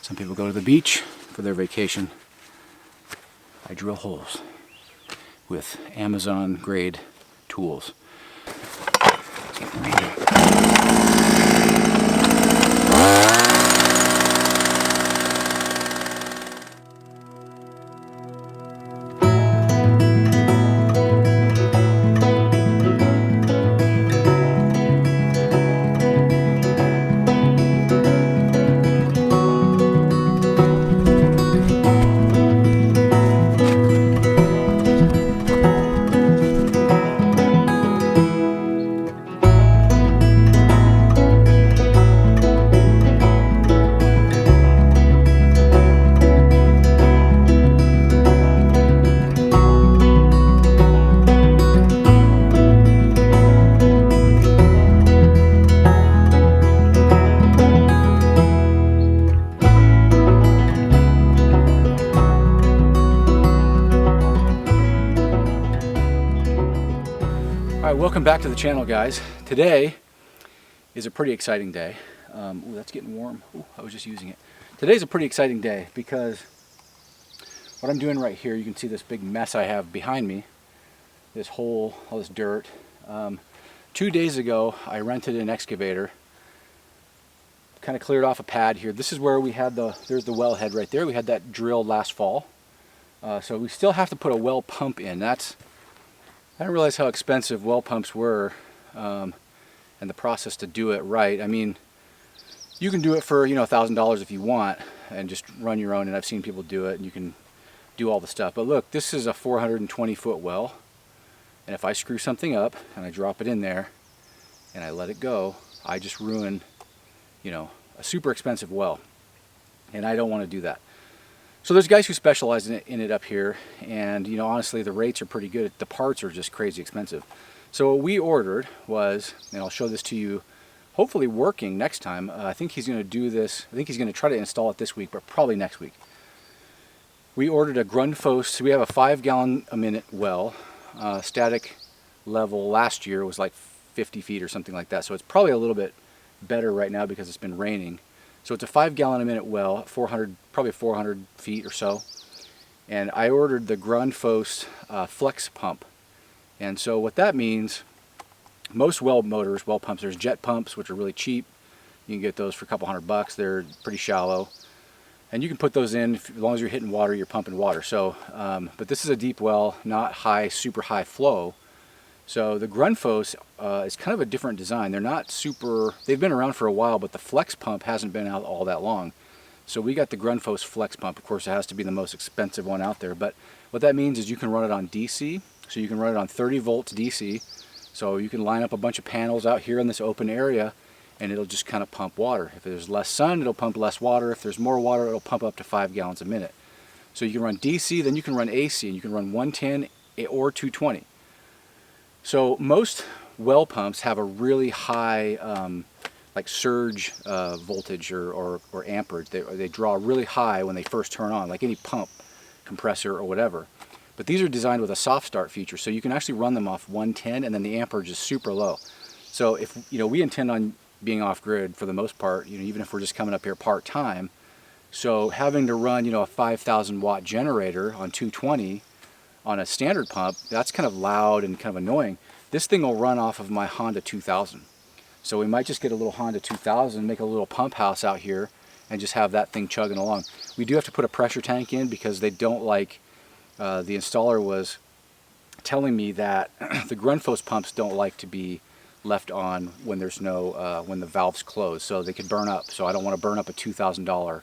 Some people go to the beach for their vacation. I drill holes with Amazon grade tools. It's getting rainy. Alright, welcome back to the channel, guys. Today is a pretty exciting day. Ooh, that's getting warm. Ooh, I was just using it. Today's a pretty exciting day because what I'm doing right here, you can see this big mess I have behind me. This hole, all this dirt. 2 days ago, I rented an excavator. Kind of cleared off a pad here. This is where we had there's the well head right there. We had that drilled last fall. So we still have to put a well pump in. I didn't realize how expensive well pumps were and the process to do it right. I mean, you can do it for, $1,000 if you want and just run your own, and I've seen people do it and you can do all the stuff. But look, this is a 420-foot well, and if I screw something up and I drop it in there and I let it go, I just ruin, a super expensive well, and I don't want to do that. So there's guys who specialize in it up here, and honestly the rates are pretty good. The parts are just crazy expensive. So what we ordered was, and I'll show this to you, hopefully working next time. I think he's going to do this. I think he's going to try to install it this week, but probably next week. We ordered a Grunfoss. So we have a 5-gallon-a-minute well. Static level last year was like 50 feet or something like that. So it's probably a little bit better right now because it's been raining. So it's a 5-gallon-a-minute well, probably 400 feet or so. And I ordered the Grunfoss flex pump. And so what that means, most well pumps, there's jet pumps, which are really cheap. You can get those for a couple $100. They're pretty shallow. And you can put those in, as long as you're hitting water, you're pumping water. So, but this is a deep well, not super high flow. So the Grunfoss is kind of a different design. They're not they've been around for a while, but the flex pump hasn't been out all that long. So we got the Grunfoss flex pump. Of course, it has to be the most expensive one out there. But what that means is you can run it on DC. So you can run it on 30 volts DC. So you can line up a bunch of panels out here in this open area, and it'll just kind of pump water. If there's less sun, it'll pump less water. If there's more water, it'll pump up to 5 gallons a minute. So you can run DC, then you can run AC, and you can run 110 or 220. So most well pumps have a really high like surge voltage or amperage. They draw really high when they first turn on, like any pump, compressor or whatever. But these are designed with a soft start feature, so you can actually run them off 110 and then the amperage is super low. So if we intend on being off grid for the most part, even if we're just coming up here part-time, so having to run a 5,000 watt generator on 220 on a standard pump, that's kind of loud and kind of annoying. This thing will run off of my Honda 2000. So we might just get a little Honda 2000, make a little pump house out here, and just have that thing chugging along. We do have to put a pressure tank in because they don't like, the installer was telling me that the Grunfoss pumps don't like to be left on when there's when the valve's closed, so they could burn up. So I don't want to burn up a $2,000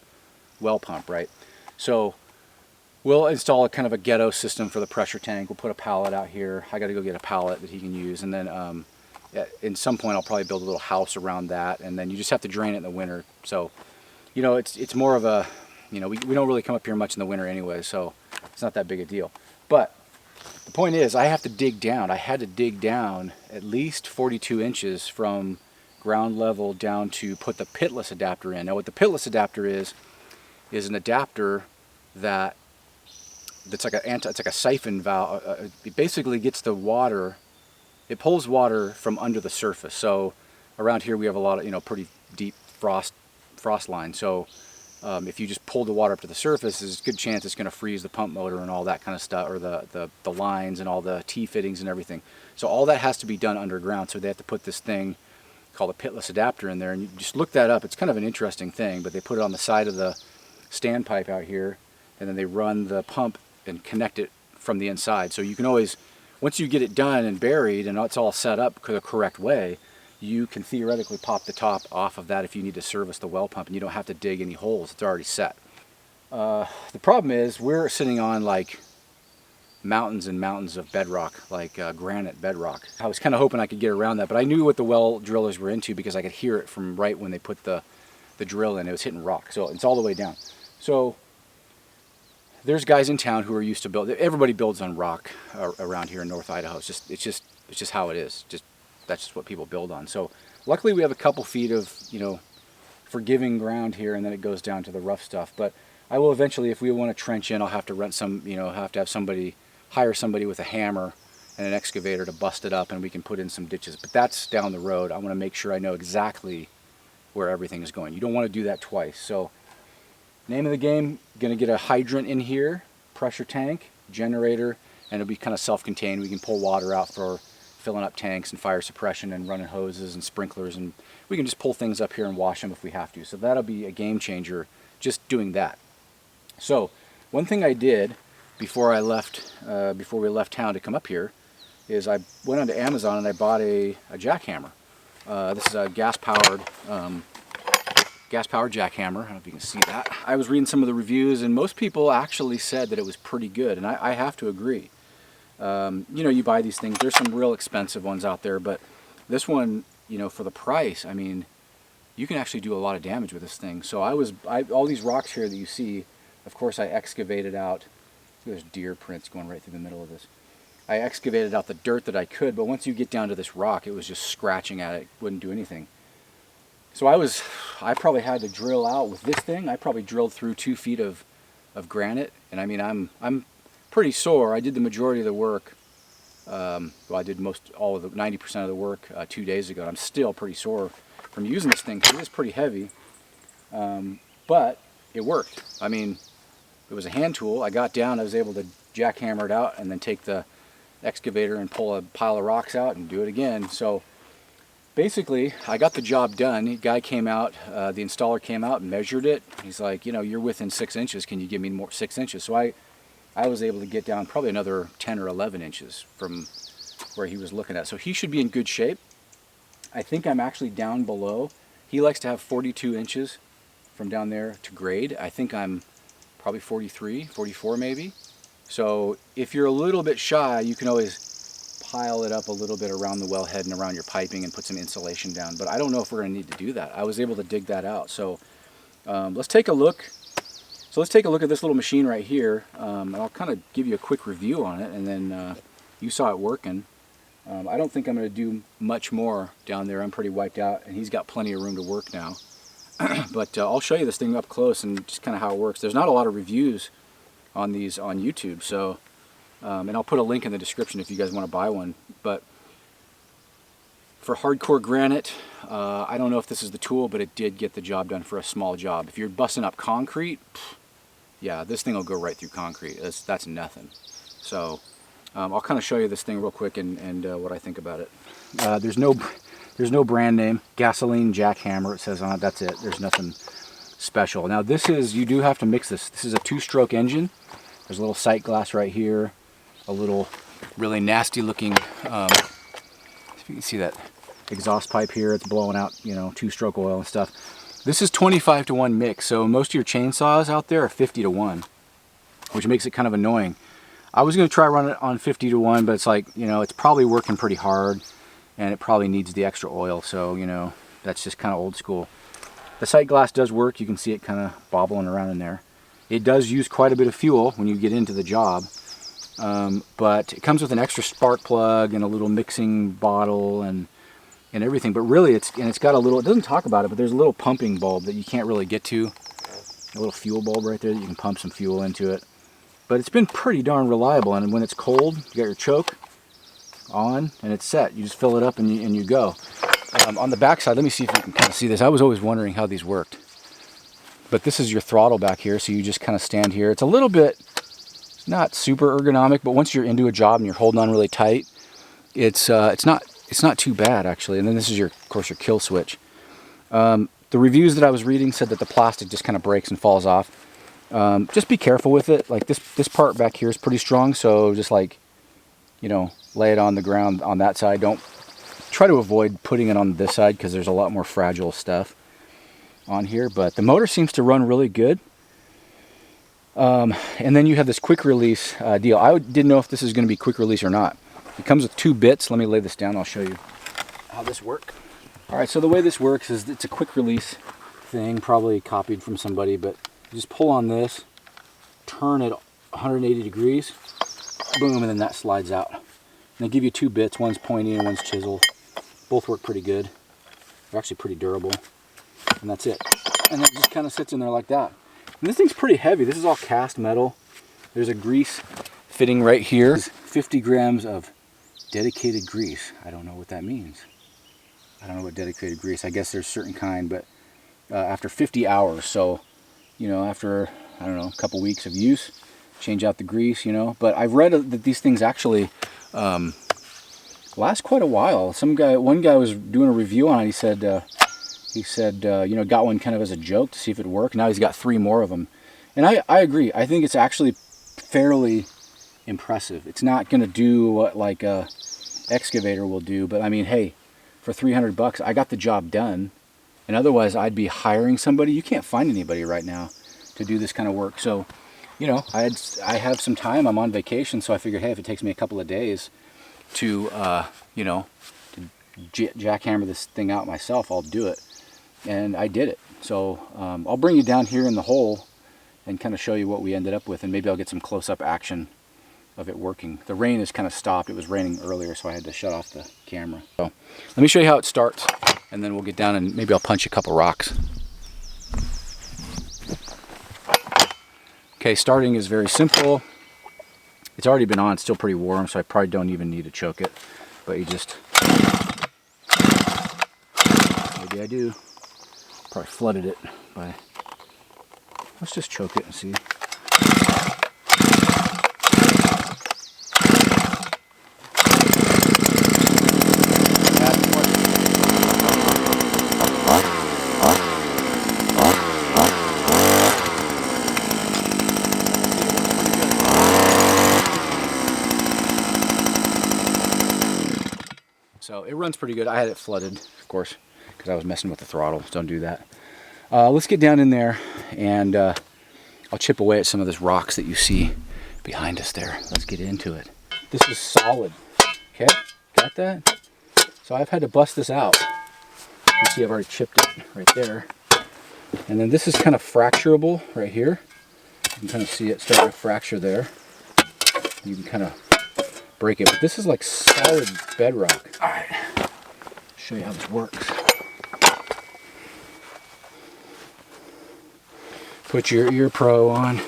well pump, right? So we'll install a kind of a ghetto system for the pressure tank. We'll put a pallet out here. I got to go get a pallet that he can use, and then in some point I'll probably build a little house around that, and then you just have to drain it in the winter. So it's more of a we don't really come up here much in the winter anyway, so it's not that big a deal. But the point is, I have to dig down. I had to dig down at least 42 inches from ground level down to put the Pitless Adapter in. Now what the Pitless Adapter is an adapter that's like it's like a siphon valve. It basically gets the water, it pulls water from under the surface. So around here we have a lot of pretty deep frost line. So If you just pull the water up to the surface, there's a good chance it's going to freeze the pump motor and all that kind of stuff, or the lines and all the T-fittings and everything. So all that has to be done underground, so they have to put this thing called a Pitless Adapter in there, and you just look that up. It's kind of an interesting thing, but they put it on the side of the standpipe out here, and then they run the pump and connect it from the inside. So you can always, once you get it done and buried and it's all set up the correct way, you can theoretically pop the top off of that if you need to service the well pump, and you don't have to dig any holes. It's already set. The problem is we're sitting on like mountains and mountains of bedrock, like granite bedrock. I was kind of hoping I could get around that, but I knew what the well drillers were into because I could hear it from right when they put the drill in. It was hitting rock, so it's all the way down. So there's guys in town who are used to build. Everybody builds on rock around here in North Idaho. It's just how it is. That's just what people build on. So luckily we have a couple feet of, you know, forgiving ground here, and then it goes down to the rough stuff. But I will eventually, if we want to trench in, I'll have to rent some, you know, have to have somebody, hire somebody with a hammer and an excavator to bust it up, and we can put in some ditches. But that's down the road. I want to make sure I know exactly where everything is going. You don't want to do that twice. So name of the game, gonna get a hydrant in here, pressure tank, generator, and it'll be kind of self-contained. We can pull water out for filling up tanks and fire suppression and running hoses and sprinklers, and we can just pull things up here and wash them if we have to. So that'll be a game changer, just doing that. So one thing I did before we left town to come up here is I went onto Amazon and I bought a jackhammer. This is a gas-powered jackhammer. I don't know if you can see that. I was reading some of the reviews, and most people actually said that it was pretty good, and I have to agree. You know, you buy these things, there's some real expensive ones out there, but this one, you know, for the price, I mean, you can actually do a lot of damage with this thing. So all these rocks here that you see, of course I excavated out. There's deer prints going right through the middle of this. I excavated out the dirt that I could, but once you get down to this rock, it was just scratching at it, wouldn't do anything. So I probably had to drill out with this thing. I probably drilled through 2 feet of granite, and I mean, I'm pretty sore. I did the majority of the work. Well, I did all of the 90% of the work 2 days ago. I'm still pretty sore from using this thing because it is pretty heavy, but it worked. I mean, it was a hand tool. I got down, I was able to jackhammer it out, and then take the excavator and pull a pile of rocks out and do it again. So basically, I got the job done. The guy came out, the installer came out and measured it. He's like, you know, you're within 6 inches. Can you give me more 6 inches? So I was able to get down probably another 10 or 11 inches from where he was looking at. So he should be in good shape. I think I'm actually down below. He likes to have 42 inches from down there to grade. I think I'm probably 43, 44 maybe. So if you're a little bit shy, you can always pile it up a little bit around the wellhead and around your piping and put some insulation down. But I don't know if we're going to need to do that. I was able to dig that out. So let's take a look. So let's take a look at this little machine right here, and I'll kind of give you a quick review on it, and then you saw it working. I don't think I'm going to do much more down there. I'm pretty wiped out, and he's got plenty of room to work now. But I'll show you this thing up close and just kind of how it works. There's not a lot of reviews on these on YouTube, so and I'll put a link in the description if you guys want to buy one. But for hardcore granite, I don't know if this is the tool, but it did get the job done for a small job. If you're busting up concrete, yeah, this thing will go right through concrete. That's nothing. So I'll kind of show you this thing real quick and what I think about it. There's no brand name. Gasoline jackhammer, it says on it. That's it. There's nothing special. Now this is, you do have to mix this. This is a 2-stroke engine. There's a little sight glass right here. A little really nasty looking, if you can see that exhaust pipe here, it's blowing out, you know, 2-stroke oil and stuff. This is 25-to-1 mix, so most of your chainsaws out there are 50-to-1, which makes it kind of annoying. I was going to try run it on 50-to-1, but it's like, you know, it's probably working pretty hard, and it probably needs the extra oil, so, you know, that's just kind of old school. The sight glass does work. You can see it kind of bobbling around in there. It does use quite a bit of fuel when you get into the job, but it comes with an extra spark plug and a little mixing bottle and everything. But really, it's got a little, it doesn't talk about it, but there's a little pumping bulb that you can't really get to. A little fuel bulb right there that you can pump some fuel into it. But it's been pretty darn reliable, and when it's cold, you got your choke on and it's set. You just fill it up and you go. On the back side, let me see if you can kind of see this. I was always wondering how these worked. But this is your throttle back here, so you just kind of stand here. It's a little bit, not super ergonomic, but once you're into a job and you're holding on really tight, it's not too bad actually. And then this is your, of course, your kill switch. The reviews that I was reading said that the plastic just kind of breaks and falls off. Just be careful with it. Like this part back here is pretty strong, so just like, you know, lay it on the ground on that side. Don't try to avoid putting it on this side because there's a lot more fragile stuff on here. But the motor seems to run really good. And then you have this quick release deal. I didn't know if this is going to be quick release or not. It comes with 2 bits. Let me lay this down. I'll show you how this works. All right, so the way this works is it's a quick release thing, probably copied from somebody, but you just pull on this, turn it 180 degrees, boom, and then that slides out. And they give you 2 bits. One's pointy and one's chisel. Both work pretty good. They're actually pretty durable. And that's it. And it just kind of sits in there like that. And this thing's pretty heavy. This is all cast metal. There's a grease fitting right here. 50 grams of dedicated grease. I don't know what that means. I don't know what dedicated grease. I guess there's a certain kind, but after 50 hours, so, you know, after, I don't know, a couple weeks of use, change out the grease, you know. But I've read that these things actually last quite a while. One guy was doing a review on it. He said, you know, got one kind of as a joke to see if it worked. Now he's got 3 more of them. And I agree. I think it's actually fairly impressive. It's not going to do what like a excavator will do, but I mean, hey, for 300 bucks, I got the job done. And otherwise, I'd be hiring somebody. You can't find anybody right now to do this kind of work. So, you know, I have some time. I'm on vacation, so I figured, hey, if it takes me a couple of days to, you know, to jackhammer this thing out myself, I'll do it. And I did it. So I'll bring you down here in the hole and kind of show you what we ended up with, and maybe I'll get some close-up action of it working. The rain has kind of stopped. It was raining earlier, so I had to shut off the camera. So let me show you how it starts, and then we'll get down and maybe I'll punch a couple rocks. Okay, starting is very simple. It's already been on. It's still pretty warm, so I probably don't even need to choke it. But you just... Maybe I do. Probably flooded it by... Let's just choke it and see. So it runs pretty good. I had it flooded, of course, because I was messing with the throttle. Don't do that. Let's get down in there and I'll chip away at some of those rocks that you see behind us there. Let's get into it. This is solid. Okay, got that? So I've had to bust this out. You see I've already chipped it right there. And then this is kind of fracturable right here. You can kind of see it starting to fracture there. You can kind of break it, but this is like solid bedrock. All right, show you how this works. Put your ear pro on.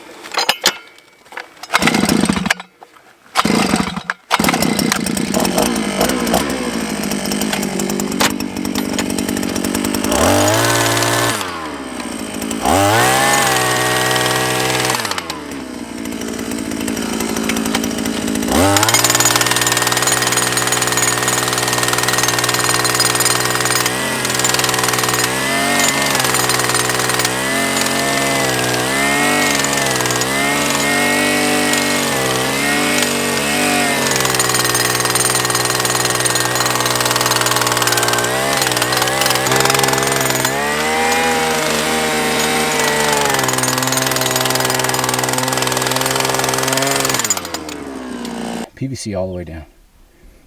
PVC all the way down.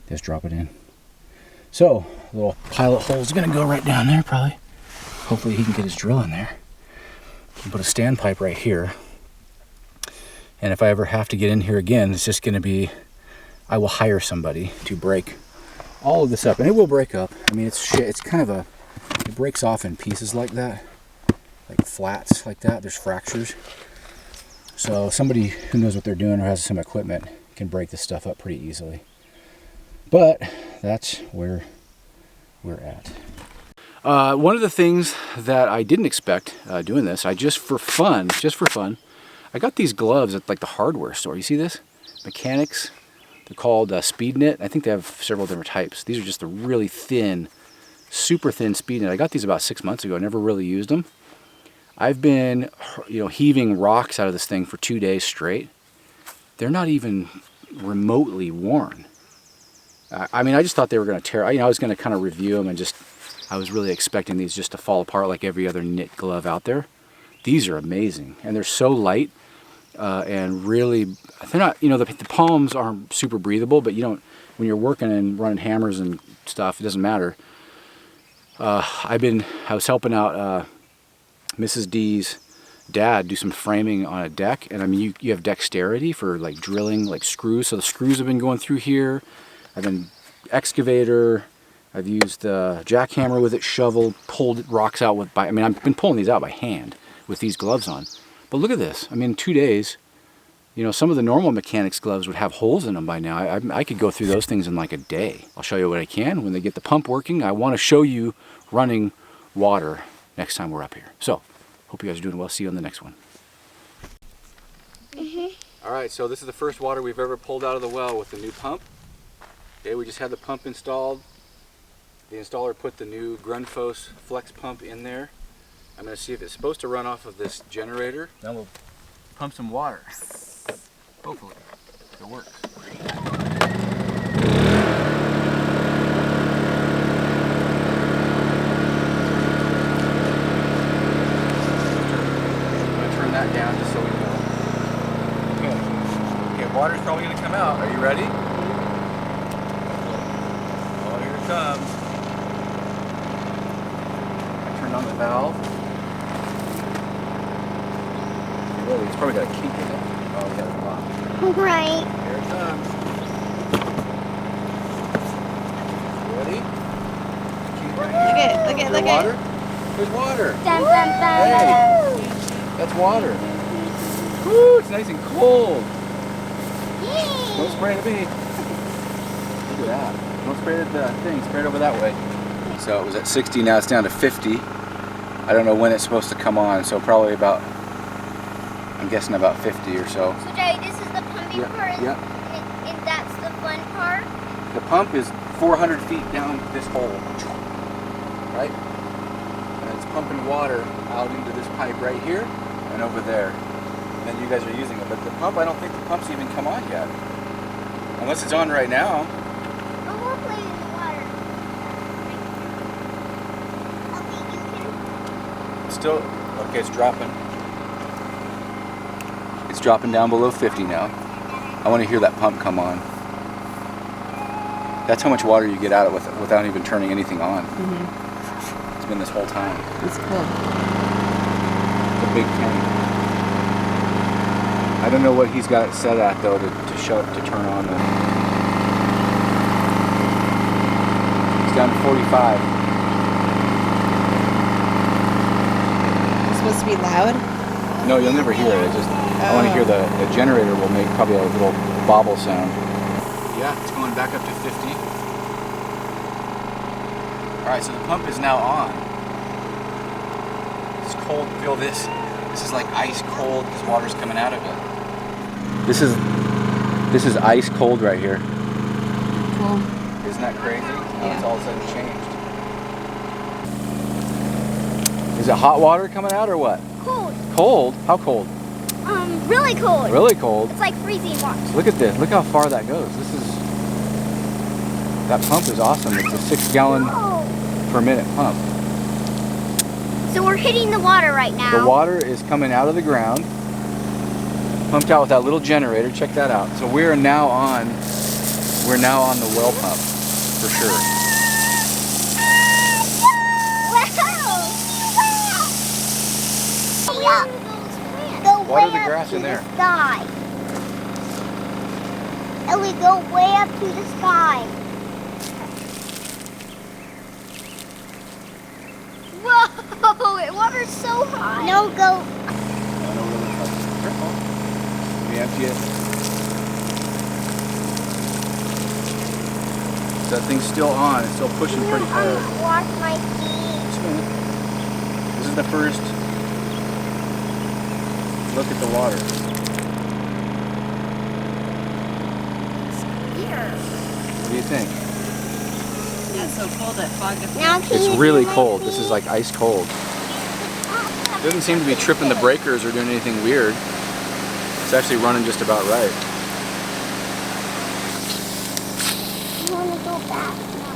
Just drop it in. So, a little pilot hole is going to go right down there probably. Hopefully he can get his drill in there. Put a standpipe right here. And if I ever have to get in here again, it's just going to be, I will hire somebody to break all of this up. And it will break up. I mean, it's shit. It's kind of a, it breaks off in pieces like that. Like flats like that. There's fractures. So somebody who knows what they're doing or has some equipment can break this stuff up pretty easily. But that's where we're at. One of the things that I didn't expect doing this, I just for fun, I got these gloves at like the hardware store. You see this? Mechanix. They're called Speed Knit. I think they have several different types. These are just the really thin, super thin Speed Knit. I got these about 6 months ago. I never really used them. I've been, heaving rocks out of this thing for 2 days straight. They're not even remotely worn. I mean, I just thought they were going to tear. I was going to kind of review them and I was really expecting these just to fall apart like every other knit glove out there. These are amazing, and they're so light. And really, they're not, the palms aren't super breathable, but when you're working and running hammers and stuff, it doesn't matter. I was helping out Mrs. D's dad do some framing on a deck, and I mean, you have dexterity for like drilling like screws, so the screws have been going through here. I've been excavator, I've used jackhammer with it, shovel, pulled rocks out I've been pulling these out by hand with these gloves on. But look at this. I mean, 2 days, some of the normal Mechanix gloves would have holes in them by now. I could go through those things in like a day. I'll show you what I can when they get the pump working. I want to show you running water next time we're up here. So, hope you guys are doing well. See you on the next one. All right, so this is the first water we've ever pulled out of the well with the new pump. Okay, we just had the pump installed. The installer put the new Grunfoss flex pump in there. I'm going to see if it's supposed to run off of this generator. Then we'll pump some water. Hopefully, it works. I'm going to turn that down just so we know. Okay, water's probably going to come out. Are you ready? Oh, here it comes. I turned on the valve. It's probably got a kink in it. Oh, we got it locked. Right. Here it comes. Ready? Look at water? There's water. Dun, dun, dun. Hey, that's water. Woo, it's nice and cold. Yay. Don't spray it at me. Look at that. Don't spray it at the thing. Spray it over that way. So it was at 60, now it's down to 50. I don't know when it's supposed to come on, so probably about, I'm guessing about 50 or so. So Jerry, this is the pumping part? Yeah. And that's the fun part? The pump is 400 feet down this hole, right? And it's pumping water out into this pipe right here and over there. And then you guys are using it. But the pump, I don't think the pump's even come on yet. Unless it's on right now. Oh, we'll play in the water. Okay, you can. Still, okay, it's dropping. It's dropping down below 50 now. I want to hear that pump come on. That's how much water you get out of it without even turning anything on. Mm-hmm. It's been this whole time. It's cool. It's a big tank. I don't know what he's got it set at though to turn on the. It's down to 45. It's supposed to be loud? No, you'll never hear it. I want to hear the generator will make probably a little bobble sound. Yeah, it's going back up to 50. Alright, so the pump is now on. It's cold. Feel this. This is like ice cold because water's coming out of it. This is ice cold right here. Cool. Isn't that crazy? How it's all of a sudden changed. Is it hot water coming out or what? Cold. Cold? How cold? Really cold. Really cold? It's like freezing. Watch. Look at this. Look how far that goes. That pump is awesome. It's a 6 gallon per minute pump. So we're hitting the water right now. The water is coming out of the ground, pumped out with that little generator. Check that out. So we're now on the well pump for sure. Wow. Water the grass in there. Sky. And we go way up to the sky. Whoa! It water's so high. No, go. Careful. We empty it. That thing's still on. It's still pushing pretty hard. Wash my feet. the first look at the water. What do you think? That's so cold that fogged up. Now can It's you really do cold. my This is like ice cold. It doesn't seem to be tripping the breakers or doing anything weird. It's actually running just about right. I want to go back.